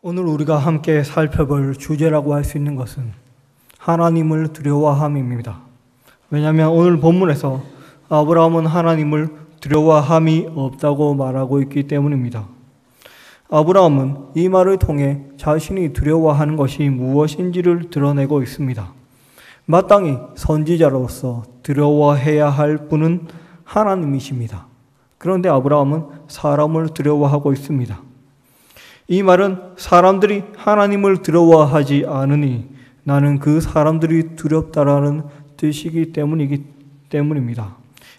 오늘 우리가 함께 살펴볼 주제라고 할 수 있는 것은 하나님을 두려워함입니다. 왜냐하면 오늘 본문에서 아브라함은 하나님을 두려워함이 없다고 말하고 있기 때문입니다. 아브라함은 이 말을 통해 자신이 두려워하는 것이 무엇인지를 드러내고 있습니다. 마땅히 선지자로서 두려워해야 할 분은 하나님이십니다. 그런데 아브라함은 사람을 두려워하고 있습니다. 이 말은 사람들이 하나님을 두려워하지 않으니 나는 그 사람들이 두렵다라는 뜻이기 때문입니다.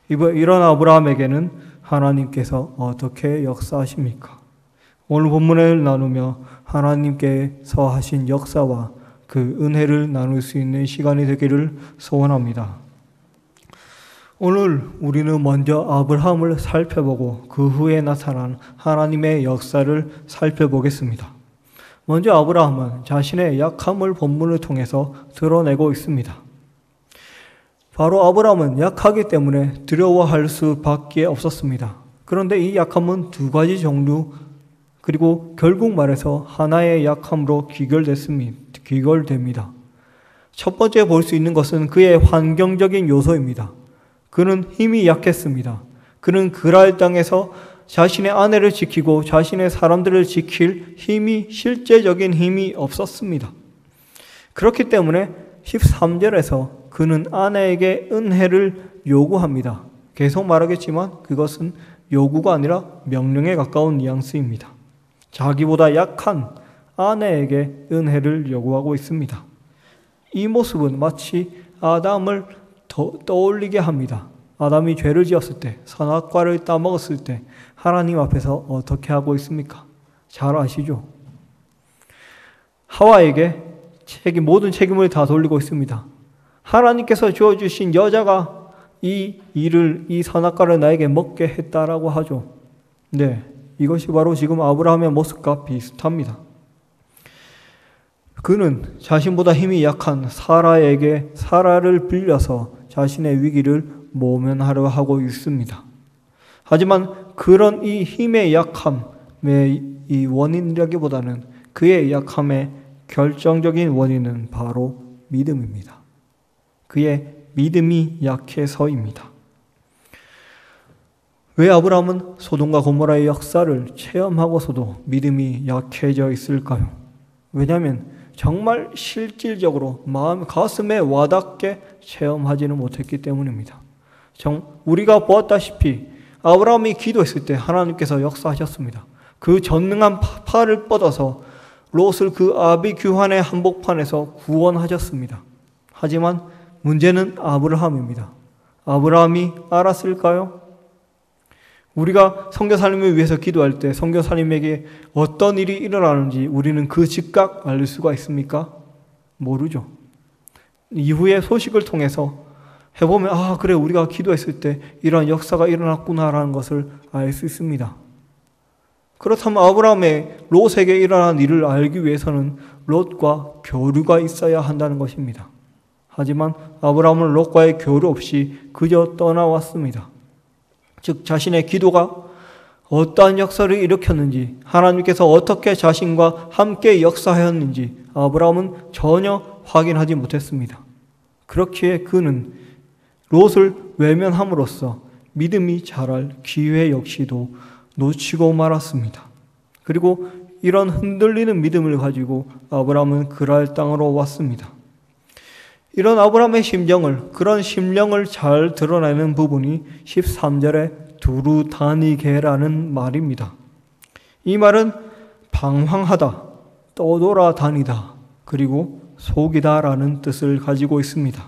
이런 아브라함에게는 하나님께서 어떻게 역사하십니까? 오늘 본문을 나누며 하나님께서 하신 역사와 그 은혜를 나눌 수 있는 시간이 되기를 소원합니다. 오늘 우리는 먼저 아브라함을 살펴보고 그 후에 나타난 하나님의 역사를 살펴보겠습니다. 먼저 아브라함은 자신의 약함을 본문을 통해서 드러내고 있습니다. 바로 아브라함은 약하기 때문에 두려워할 수밖에 없었습니다. 그런데 이 약함은 두 가지 종류, 그리고 결국 말해서 하나의 약함으로 귀결됩니다. 첫 번째 볼 수 있는 것은 그의 환경적인 요소입니다. 그는 힘이 약했습니다. 그는 그랄 땅에서 자신의 아내를 지키고 자신의 사람들을 지킬 실제적인 힘이 없었습니다. 그렇기 때문에 13절에서 그는 아내에게 은혜를 요구합니다. 계속 말하겠지만 그것은 요구가 아니라 명령에 가까운 뉘앙스입니다. 자기보다 약한 아내에게 은혜를 요구하고 있습니다. 이 모습은 마치 아담을 떠올리게 합니다. 아담이 죄를 지었을 때, 선악과를 따먹었을 때 하나님 앞에서 어떻게 하고 있습니까? 잘 아시죠? 하와에게 모든 책임을 다 돌리고 있습니다. 하나님께서 주어주신 여자가 이 선악과를 나에게 먹게 했다라고 하죠. 네, 이것이 바로 지금 아브라함의 모습과 비슷합니다. 그는 자신보다 힘이 약한 사라를 빌려서 자신의 위기를 모면하려 하고 있습니다. 하지만 그런 이 힘의 약함의 이 원인이라기보다는 그의 약함의 결정적인 원인은 바로 믿음입니다. 그의 믿음이 약해서입니다. 왜 아브라함은 소돔과 고모라의 역사를 체험하고서도 믿음이 약해져 있을까요? 왜냐하면 정말 실질적으로 가슴에 와닿게 체험하지는 못했기 때문입니다. 우리가 보았다시피 아브라함이 기도했을 때 하나님께서 역사하셨습니다. 그 전능한 팔을 뻗어서 롯을 그 아비규환의 한복판에서 구원하셨습니다. 하지만 문제는 아브라함입니다. 아브라함이 알았을까요? 우리가 선교사님을 위해서 기도할 때 선교사님에게 어떤 일이 일어나는지 우리는 그 즉각 알 수가 있습니까? 모르죠. 이후에 소식을 통해서 해보면 그래 우리가 기도했을 때 이러한 역사가 일어났구나라는 것을 알 수 있습니다. 그렇다면 아브라함의 롯에게 일어난 일을 알기 위해서는 롯과 교류가 있어야 한다는 것입니다. 하지만 아브라함은 롯과의 교류 없이 그저 떠나왔습니다. 즉 자신의 기도가 어떠한 역사를 일으켰는지, 하나님께서 어떻게 자신과 함께 역사하였는지 아브라함은 전혀 확인하지 못했습니다. 그렇기에 그는 롯을 외면함으로써 믿음이 자랄 기회 역시도 놓치고 말았습니다. 그리고 이런 흔들리는 믿음을 가지고 아브라함은 그랄 땅으로 왔습니다. 이런 아브라함의 그런 심령을 잘 드러내는 부분이 13절에 두루다니게라는 말입니다. 이 말은 방황하다, 떠돌아다니다, 그리고 속이다라는 뜻을 가지고 있습니다.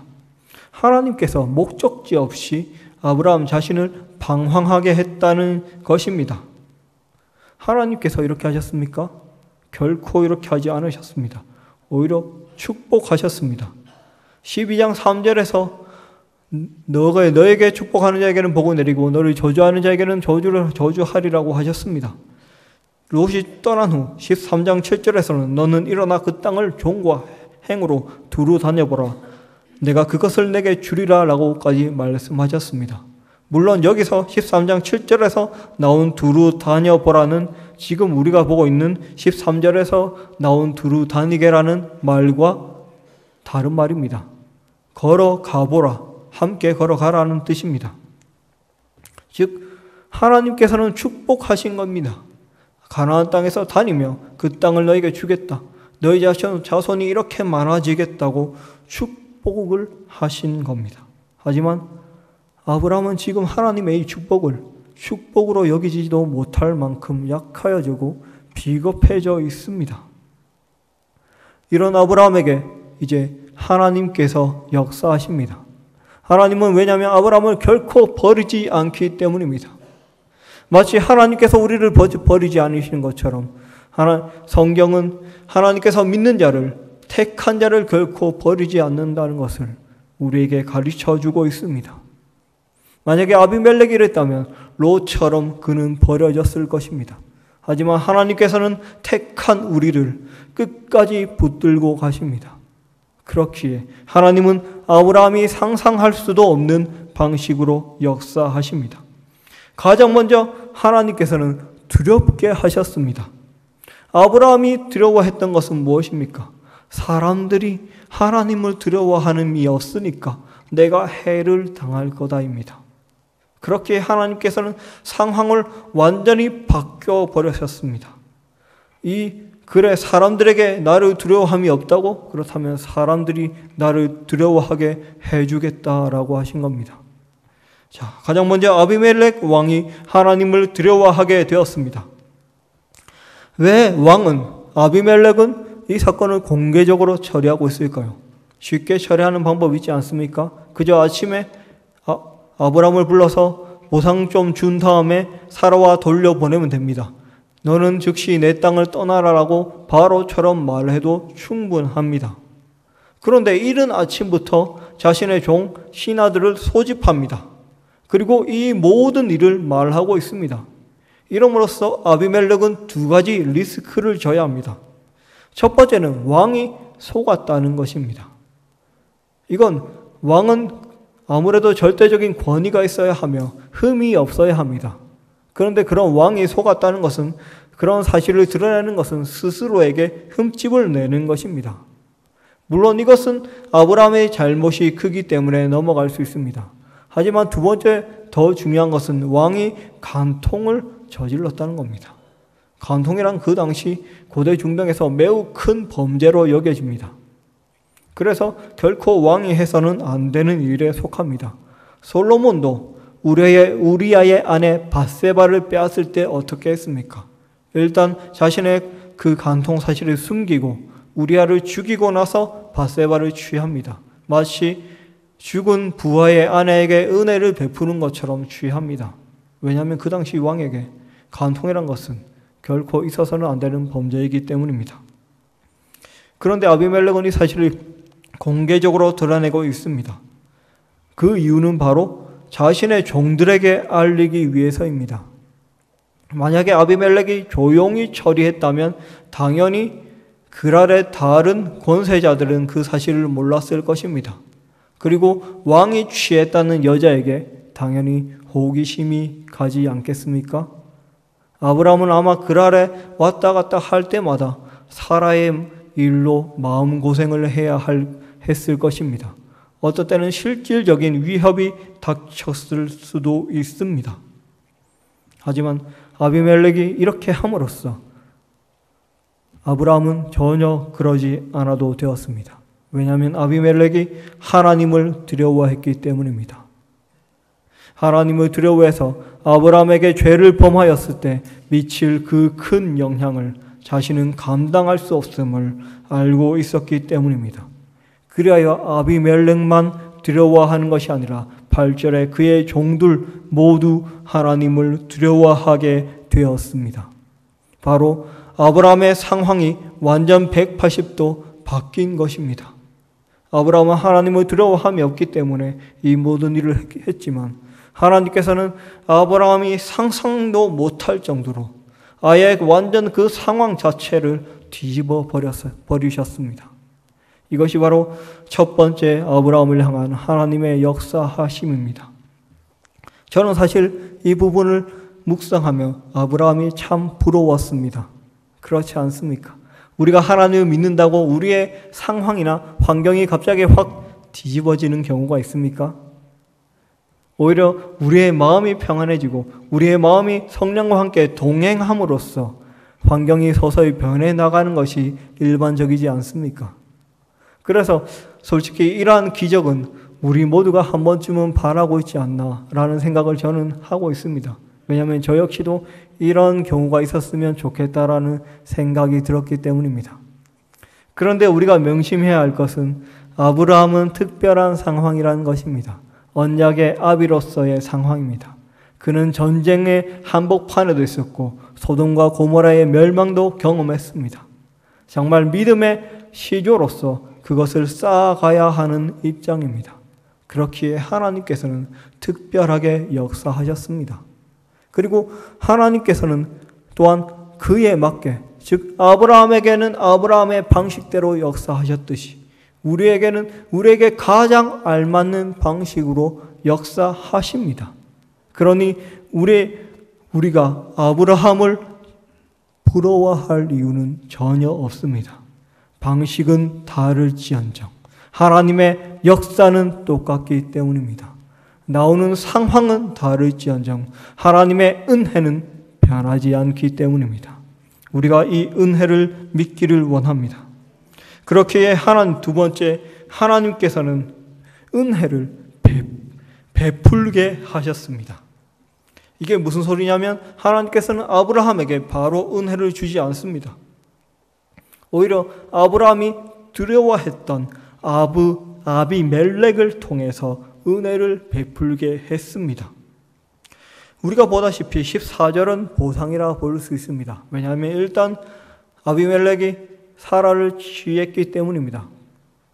하나님께서 목적지 없이 아브라함 자신을 방황하게 했다는 것입니다. 하나님께서 이렇게 하셨습니까? 결코 이렇게 하지 않으셨습니다. 오히려 축복하셨습니다. 12장 3절에서 너에게 축복하는 자에게는 복을 내리고 너를 저주하는 자에게는 저주하리라고 하셨습니다. 롯이 떠난 후 13장 7절에서는 너는 일어나 그 땅을 종과 행으로 두루 다녀보라. 내가 그것을 내게 주리라 라고까지 말씀하셨습니다. 물론 여기서 13장 7절에서 나온 두루 다녀보라는 지금 우리가 보고 있는 13절에서 나온 두루 다니게라는 말과 다른 말입니다. 걸어가보라, 함께 걸어가라는 뜻입니다. 즉 하나님께서는 축복하신 겁니다. 가나안 땅에서 다니며 그 땅을 너에게 주겠다. 너희 자손이 이렇게 많아지겠다고 축복을 하신 겁니다. 하지만 아브라함은 지금 하나님의 이 축복을 축복으로 여기지도 못할 만큼 약하여지고 비겁해져 있습니다. 이런 아브라함에게 이제 하나님께서 역사하십니다. 하나님은 왜냐하면 아브라함을 결코 버리지 않기 때문입니다. 마치 하나님께서 우리를 버리지 않으시는 것처럼 성경은 하나님께서 믿는 자를, 택한 자를 결코 버리지 않는다는 것을 우리에게 가르쳐주고 있습니다. 만약에 아비멜렉이 이랬다면 롯처럼 그는 버려졌을 것입니다. 하지만 하나님께서는 택한 우리를 끝까지 붙들고 가십니다. 그렇기에 하나님은 아브라함이 상상할 수도 없는 방식으로 역사하십니다. 가장 먼저 하나님께서는 두렵게 하셨습니다. 아브라함이 두려워했던 것은 무엇입니까? 사람들이 하나님을 두려워함이었으니까 내가 해를 당할 거다입니다. 그렇게 하나님께서는 상황을 완전히 바뀌어 버리셨습니다. 그래 사람들에게 나를 두려워함이 없다고? 그렇다면 사람들이 나를 두려워하게 해주겠다라고 하신 겁니다. 자, 가장 먼저 아비멜렉 왕이 하나님을 두려워하게 되었습니다. 왜 아비멜렉은 이 사건을 공개적으로 처리하고 있을까요? 쉽게 처리하는 방법이 있지 않습니까? 그저 아침에 아브라함을 불러서 보상 좀 준 다음에 사라와 돌려보내면 됩니다. 너는 즉시 내 땅을 떠나라라고 바로처럼 말해도 충분합니다. 그런데 이른 아침부터 자신의 종 신하들을 소집합니다. 그리고 이 모든 일을 말하고 있습니다. 이름으로써 아비멜렉은 두 가지 리스크를 져야 합니다. 첫 번째는 왕이 속았다는 것입니다. 이건 왕은 아무래도 절대적인 권위가 있어야 하며 흠이 없어야 합니다. 그런데 그런 왕이 속았다는 것은, 그런 사실을 드러내는 것은 스스로에게 흠집을 내는 것입니다. 물론 이것은 아브라함의 잘못이 크기 때문에 넘어갈 수 있습니다. 하지만 두 번째 더 중요한 것은 왕이 간통을 저질렀다는 겁니다. 간통이란 그 당시 고대 중동에서 매우 큰 범죄로 여겨집니다. 그래서 결코 왕이 해서는 안 되는 일에 속합니다. 솔로몬도 우리아의 아내 밧세바를 빼앗을 때 어떻게 했습니까? 일단 자신의 그 간통 사실을 숨기고 우리아를 죽이고 나서 밧세바를 취합니다. 마치 죽은 부하의 아내에게 은혜를 베푸는 것처럼 취합니다. 왜냐하면 그 당시 왕에게 간통이란 것은 결코 있어서는 안 되는 범죄이기 때문입니다. 그런데 아비멜렉은 이 사실을 공개적으로 드러내고 있습니다. 그 이유는 바로 자신의 종들에게 알리기 위해서입니다. 만약에 아비멜렉이 조용히 처리했다면 당연히 그랄의 다른 권세자들은 그 사실을 몰랐을 것입니다. 그리고 왕이 취했다는 여자에게 당연히 호기심이 가지 않겠습니까? 아브라함은 아마 그랄에 왔다 갔다 할 때마다 사라의 일로 마음고생을 했을 것입니다. 어떤 때는 실질적인 위협이 닥쳤을 수도 있습니다. 하지만 아비멜렉이 이렇게 함으로써 아브라함은 전혀 그러지 않아도 되었습니다. 왜냐하면 아비멜렉이 하나님을 두려워했기 때문입니다. 하나님을 두려워해서 아브라함에게 죄를 범하였을 때 미칠 그 큰 영향을 자신은 감당할 수 없음을 알고 있었기 때문입니다. 그리하여 아비멜렉만 두려워하는 것이 아니라 8절에 그의 종들 모두 하나님을 두려워하게 되었습니다. 바로 아브라함의 상황이 완전 180도 바뀐 것입니다. 아브라함은 하나님을 두려워함이 없기 때문에 이 모든 일을 했지만 하나님께서는 아브라함이 상상도 못할 정도로 아예 완전 그 상황 자체를 뒤집어 버리셨습니다. 이것이 바로 첫 번째 아브라함을 향한 하나님의 역사하심입니다. 저는 사실 이 부분을 묵상하며 아브라함이 참 부러웠습니다. 그렇지 않습니까? 우리가 하나님을 믿는다고 우리의 상황이나 환경이 갑자기 확 뒤집어지는 경우가 있습니까? 오히려 우리의 마음이 평안해지고 우리의 마음이 성령과 함께 동행함으로써 환경이 서서히 변해 나가는 것이 일반적이지 않습니까? 그래서 솔직히 이러한 기적은 우리 모두가 한 번쯤은 바라고 있지 않나라는 생각을 저는 하고 있습니다. 왜냐하면 저 역시도 이런 경우가 있었으면 좋겠다라는 생각이 들었기 때문입니다. 그런데 우리가 명심해야 할 것은 아브라함은 특별한 상황이라는 것입니다. 언약의 아비로서의 상황입니다. 그는 전쟁의 한복판에도 있었고 소돔과 고모라의 멸망도 경험했습니다. 정말 믿음의 시조로서 그것을 쌓아가야 하는 입장입니다. 그렇기에 하나님께서는 특별하게 역사하셨습니다. 그리고 하나님께서는 또한 그에 맞게, 즉 아브라함에게는 아브라함의 방식대로 역사하셨듯이 우리에게 가장 알맞는 방식으로 역사하십니다. 그러니 우리가 아브라함을 부러워할 이유는 전혀 없습니다. 방식은 다를지언정 하나님의 역사는 똑같기 때문입니다. 나오는 상황은 다를지언정 하나님의 은혜는 변하지 않기 때문입니다. 우리가 이 은혜를 믿기를 원합니다. 그렇기에 두 번째, 하나님께서는 은혜를 베풀게 하셨습니다. 이게 무슨 소리냐면 하나님께서는 아브라함에게 바로 은혜를 주지 않습니다. 오히려 아브라함이 두려워했던 아비멜렉을 통해서 은혜를 베풀게 했습니다. 우리가 보다시피 14절은 보상이라 볼 수 있습니다. 왜냐하면 일단 아비멜렉이 사라를 취했기 때문입니다.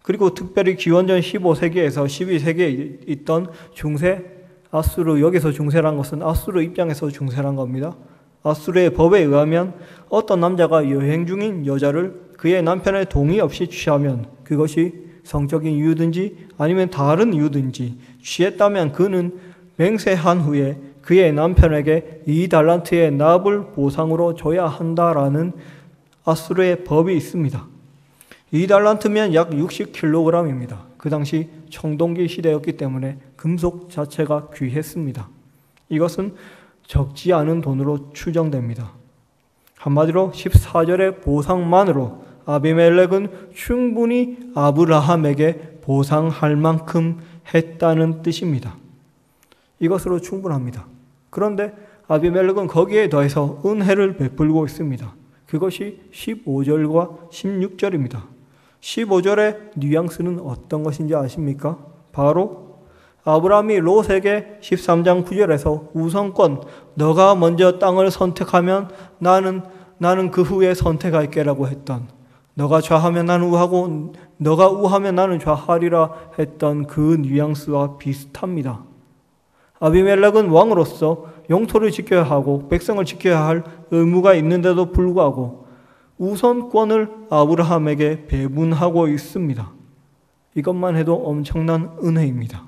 그리고 특별히 기원전 15세기에서 12세기에 있던 중세 아수르, 여기서 중세란 것은 아수르 입장에서 중세란 겁니다. 아수르의 법에 의하면 어떤 남자가 여행 중인 여자를 그의 남편의 동의 없이 취하면 그것이 성적인 이유든지 아니면 다른 이유든지 취했다면 그는 맹세한 후에 그의 남편에게 2달란트의 납을 보상으로 줘야 한다라는 아수르의 법이 있습니다. 2달란트면 약 60kg입니다. 그 당시 청동기 시대였기 때문에 금속 자체가 귀했습니다. 이것은 적지 않은 돈으로 추정됩니다. 한마디로 14절의 보상만으로 아비멜렉은 충분히 아브라함에게 보상할 만큼 했다는 뜻입니다. 이것으로 충분합니다. 그런데 아비멜렉은 거기에 더해서 은혜를 베풀고 있습니다. 그것이 15절과 16절입니다. 15절의 뉘앙스는 어떤 것인지 아십니까? 바로 아브라함이 롯에게 13장 9절에서 우선권, 너가 먼저 땅을 선택하면 나는 그 후에 선택할게라고 했던, 너가 좌하면 나는 우하고 너가 우하면 나는 좌하리라 했던 그 뉘앙스와 비슷합니다. 아비멜렉은 왕으로서 영토를 지켜야 하고 백성을 지켜야 할 의무가 있는데도 불구하고 우선권을 아브라함에게 배분하고 있습니다. 이것만 해도 엄청난 은혜입니다.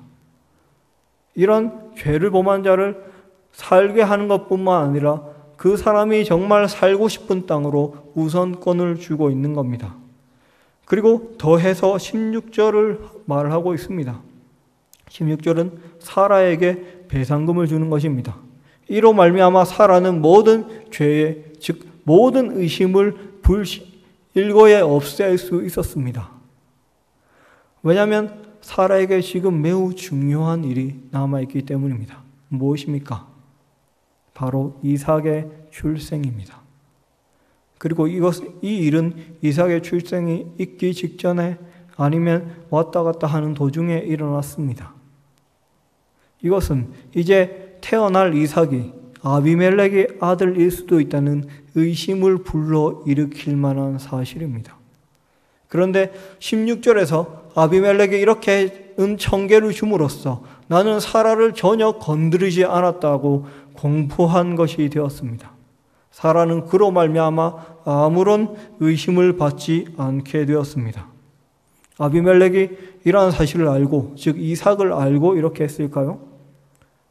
이런 죄를 범한 자를 살게 하는 것뿐만 아니라 그 사람이 정말 살고 싶은 땅으로 우선권을 주고 있는 겁니다. 그리고 더해서 16절을 말하고 있습니다. 16절은 사라에게 배상금을 주는 것입니다. 이로 말미암아 사라는 모든 죄의, 즉 모든 의심을 일거에 없앨 수 있었습니다. 왜냐하면 사라에게 지금 매우 중요한 일이 남아있기 때문입니다. 무엇입니까? 바로 이삭의 출생입니다. 그리고 이 일은 이삭의 출생이 있기 직전에 아니면 왔다 갔다 하는 도중에 일어났습니다. 이것은 이제 태어날 이삭이 아비멜렉의 아들일 수도 있다는 의심을 불러일으킬 만한 사실입니다. 그런데 16절에서 아비멜렉이 이렇게 은천개를 줌으로써 나는 사라를 전혀 건드리지 않았다고 공포한 것이 되었습니다. 사라는 그로 말미암아 아무런 의심을 받지 않게 되었습니다. 아비멜렉이 이러한 사실을 알고, 즉 이삭을 알고 이렇게 했을까요?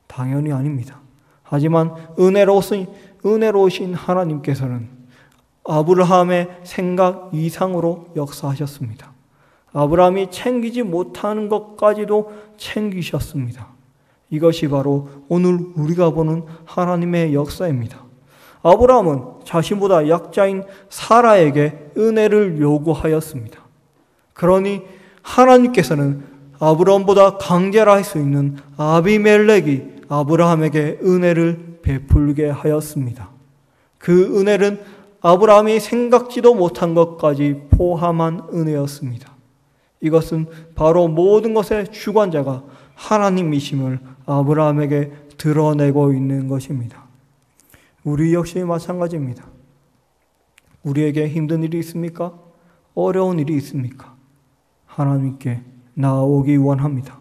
당연히 아닙니다. 하지만 은혜로우신 하나님께서는 아브라함의 생각 이상으로 역사하셨습니다. 아브라함이 챙기지 못하는 것까지도 챙기셨습니다. 이것이 바로 오늘 우리가 보는 하나님의 역사입니다. 아브라함은 자신보다 약자인 사라에게 은혜를 요구하였습니다. 그러니 하나님께서는 아브라함보다 강제라 할 수 있는 아비멜렉이 아브라함에게 은혜를 베풀게 하였습니다. 그 은혜는 아브라함이 생각지도 못한 것까지 포함한 은혜였습니다. 이것은 바로 모든 것의 주관자가 하나님이심을 아브라함에게 드러내고 있는 것입니다. 우리 역시 마찬가지입니다. 우리에게 힘든 일이 있습니까? 어려운 일이 있습니까? 하나님께 나아오기 원합니다.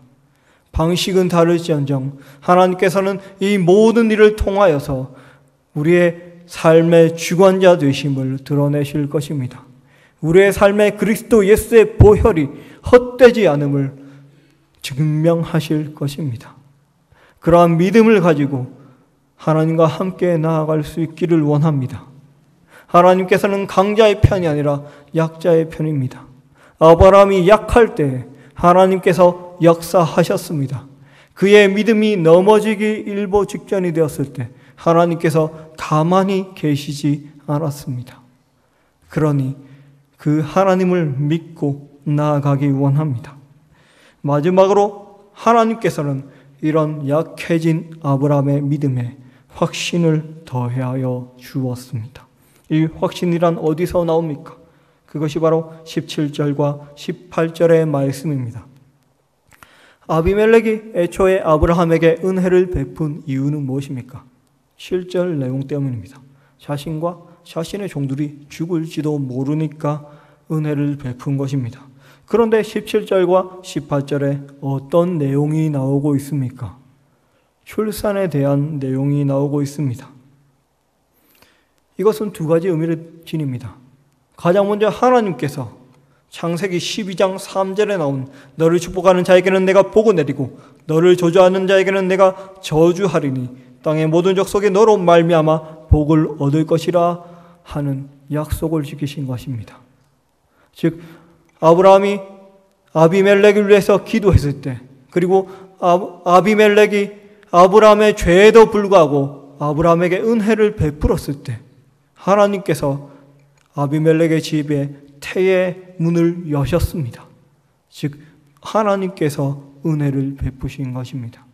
방식은 다를지언정 하나님께서는 이 모든 일을 통하여서 우리의 삶의 주관자 되심을 드러내실 것입니다. 우리의 삶에 그리스도 예수의 보혈이 헛되지 않음을 증명하실 것입니다. 그러한 믿음을 가지고 하나님과 함께 나아갈 수 있기를 원합니다. 하나님께서는 강자의 편이 아니라 약자의 편입니다. 아브라함이 약할 때 하나님께서 역사하셨습니다. 그의 믿음이 넘어지기 일보 직전이 되었을 때 하나님께서 가만히 계시지 않았습니다. 그러니 그 하나님을 믿고 나아가기 원합니다. 마지막으로 하나님께서는 이런 약해진 아브라함의 믿음에 확신을 더하여 주었습니다. 이 확신이란 어디서 나옵니까? 그것이 바로 17절과 18절의 말씀입니다. 아비멜렉이 애초에 아브라함에게 은혜를 베푼 이유는 무엇입니까? 7절 내용 때문입니다. 자신과 자신의 종들이 죽을지도 모르니까 은혜를 베푼 것입니다. 그런데 17절과 18절에 어떤 내용이 나오고 있습니까? 출산에 대한 내용이 나오고 있습니다. 이것은 두 가지 의미를 지닙니다. 가장 먼저 하나님께서 창세기 12장 3절에 나온 너를 축복하는 자에게는 내가 복을 내리고 너를 저주하는 자에게는 내가 저주하리니 땅의 모든 족속이 너로 말미암아 복을 얻을 것이라 하는 약속을 지키신 것입니다. 즉 아브라함이 아비멜렉을 위해서 기도했을 때, 그리고 아비멜렉이 아브라함의 죄에도 불구하고 아브라함에게 은혜를 베풀었을 때 하나님께서 아비멜렉의 집에 태의 문을 여셨습니다. 즉 하나님께서 은혜를 베푸신 것입니다.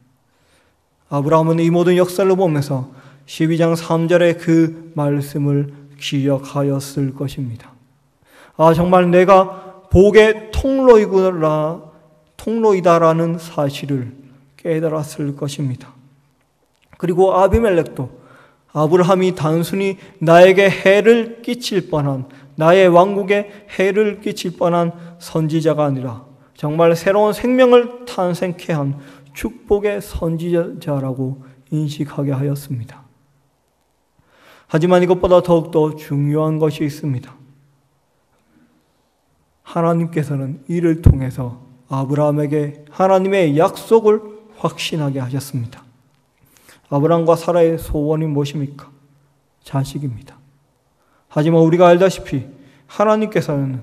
아브라함은 이 모든 역사를 보면서 12장 3절의 그 말씀을 기억하였을 것입니다. 아, 정말 내가 복의 통로이다라는 사실을 깨달았을 것입니다. 그리고 아비멜렉도 아브라함이 단순히 나에게 해를 끼칠 뻔한, 나의 왕국에 해를 끼칠 뻔한 선지자가 아니라 정말 새로운 생명을 탄생케 한 축복의 선지자라고 인식하게 하였습니다. 하지만 이것보다 더욱더 중요한 것이 있습니다. 하나님께서는 이를 통해서 아브라함에게 하나님의 약속을 확신하게 하셨습니다. 아브라함과 사라의 소원이 무엇입니까? 자식입니다. 하지만 우리가 알다시피 하나님께서는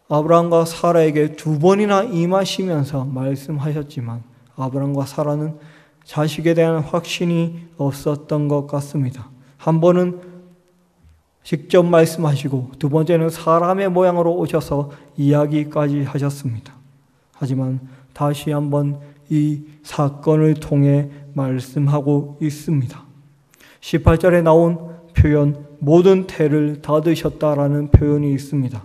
아브라함과 사라에게 두 번이나 임하시면서 말씀하셨지만 아브라함과 사라는 자식에 대한 확신이 없었던 것 같습니다. 한 번은 직접 말씀하시고 두 번째는 사람의 모양으로 오셔서 이야기까지 하셨습니다. 하지만 다시 한번 이 사건을 통해 말씀하고 있습니다. 18절에 나온 표현 모든 태를 닫으셨다라는 표현이 있습니다.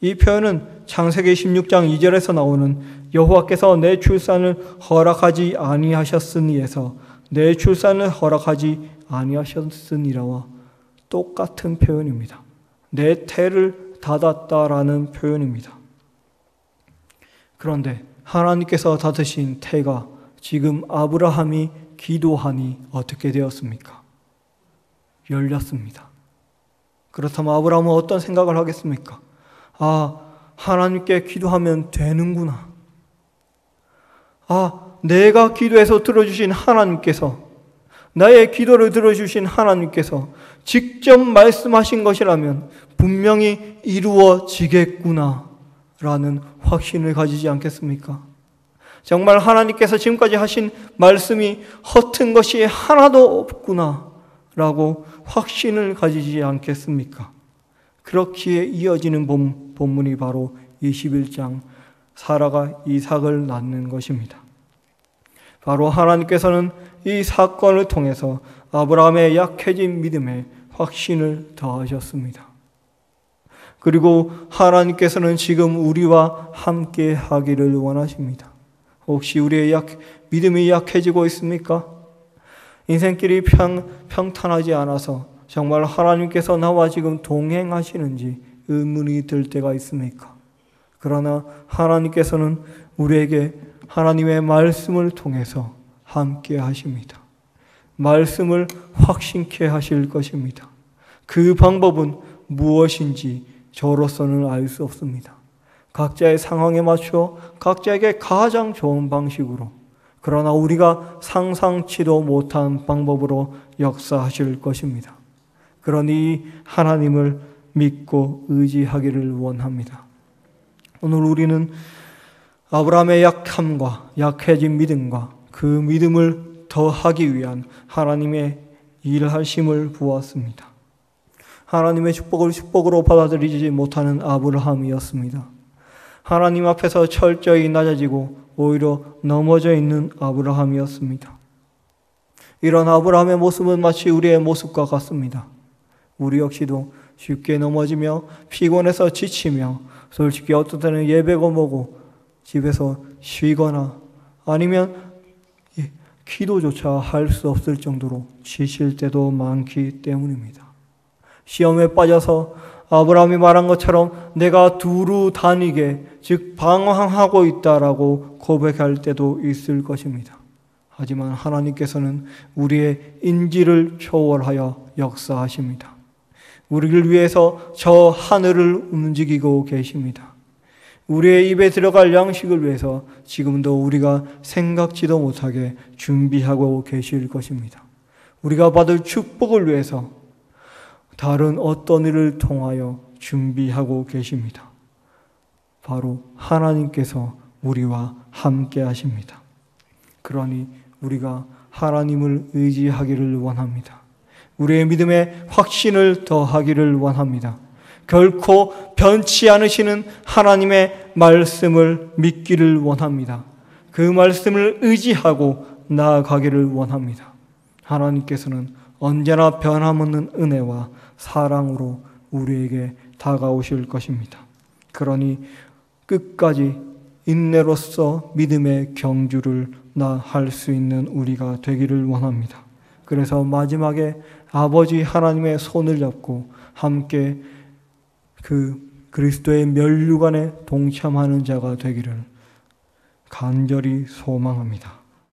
이 표현은 창세기 16장 2절에서 나오는 여호와께서 내 출산을 허락하지 아니하셨으니에서 내 출산을 허락하지 아니하셨으니라와 똑같은 표현입니다. 내 태를 닫았다라는 표현입니다. 그런데 하나님께서 닫으신 태가 지금 아브라함이 기도하니 어떻게 되었습니까? 열렸습니다. 그렇다면 아브라함은 어떤 생각을 하겠습니까? 아, 하나님께 기도하면 되는구나. 아, 내가 기도해서 들어주신 하나님께서 나의 기도를 들어주신 하나님께서 직접 말씀하신 것이라면 분명히 이루어지겠구나 라는 확신을 가지지 않겠습니까? 정말 하나님께서 지금까지 하신 말씀이 허튼 것이 하나도 없구나 라고 확신을 가지지 않겠습니까? 그렇기에 이어지는 본문이 바로 21장 사라가 이삭을 낳는 것입니다. 바로 하나님께서는 이 사건을 통해서 아브라함의 약해진 믿음에 확신을 더하셨습니다. 그리고 하나님께서는 지금 우리와 함께 하기를 원하십니다. 혹시 우리의 믿음이 약해지고 있습니까? 인생길이 평탄하지 않아서 정말 하나님께서 나와 지금 동행하시는지 의문이 들 때가 있습니까? 그러나 하나님께서는 우리에게 하나님의 말씀을 통해서 함께 하십니다. 말씀을 확신케 하실 것입니다. 그 방법은 무엇인지 저로서는 알 수 없습니다. 각자의 상황에 맞춰 각자에게 가장 좋은 방식으로, 그러나 우리가 상상치도 못한 방법으로 역사하실 것입니다. 그러니 하나님을 믿고 의지하기를 원합니다. 오늘 우리는 아브라함의 약함과 약해진 믿음과 그 믿음을 더하기 위한 하나님의 일하심을 보았습니다. 하나님의 축복을 축복으로 받아들이지 못하는 아브라함이었습니다. 하나님 앞에서 철저히 낮아지고 오히려 넘어져 있는 아브라함이었습니다. 이런 아브라함의 모습은 마치 우리의 모습과 같습니다. 우리 역시도 쉽게 넘어지며 피곤해서 지치며 솔직히 어떤 때는 예배고 뭐고 집에서 쉬거나 아니면 기도조차 할 수 없을 정도로 지칠 때도 많기 때문입니다. 시험에 빠져서 아브라함이 말한 것처럼 내가 두루 다니게, 즉 방황하고 있다라고 고백할 때도 있을 것입니다. 하지만 하나님께서는 우리의 인지를 초월하여 역사하십니다. 우리를 위해서 저 하늘을 움직이고 계십니다. 우리의 입에 들어갈 양식을 위해서 지금도 우리가 생각지도 못하게 준비하고 계실 것입니다. 우리가 받을 축복을 위해서 다른 어떤 일을 통하여 준비하고 계십니다. 바로 하나님께서 우리와 함께 하십니다. 그러니 우리가 하나님을 의지하기를 원합니다. 우리의 믿음에 확신을 더하기를 원합니다. 결코 변치 않으시는 하나님의 말씀을 믿기를 원합니다. 그 말씀을 의지하고 나아가기를 원합니다. 하나님께서는 언제나 변함없는 은혜와 사랑으로 우리에게 다가오실 것입니다. 그러니 끝까지 인내로서 믿음의 경주를 할 수 있는 우리가 되기를 원합니다. 그래서 마지막에 아버지 하나님의 손을 잡고 함께 그 그리스도의 면류관에 동참하는 자가 되기를 간절히 소망합니다.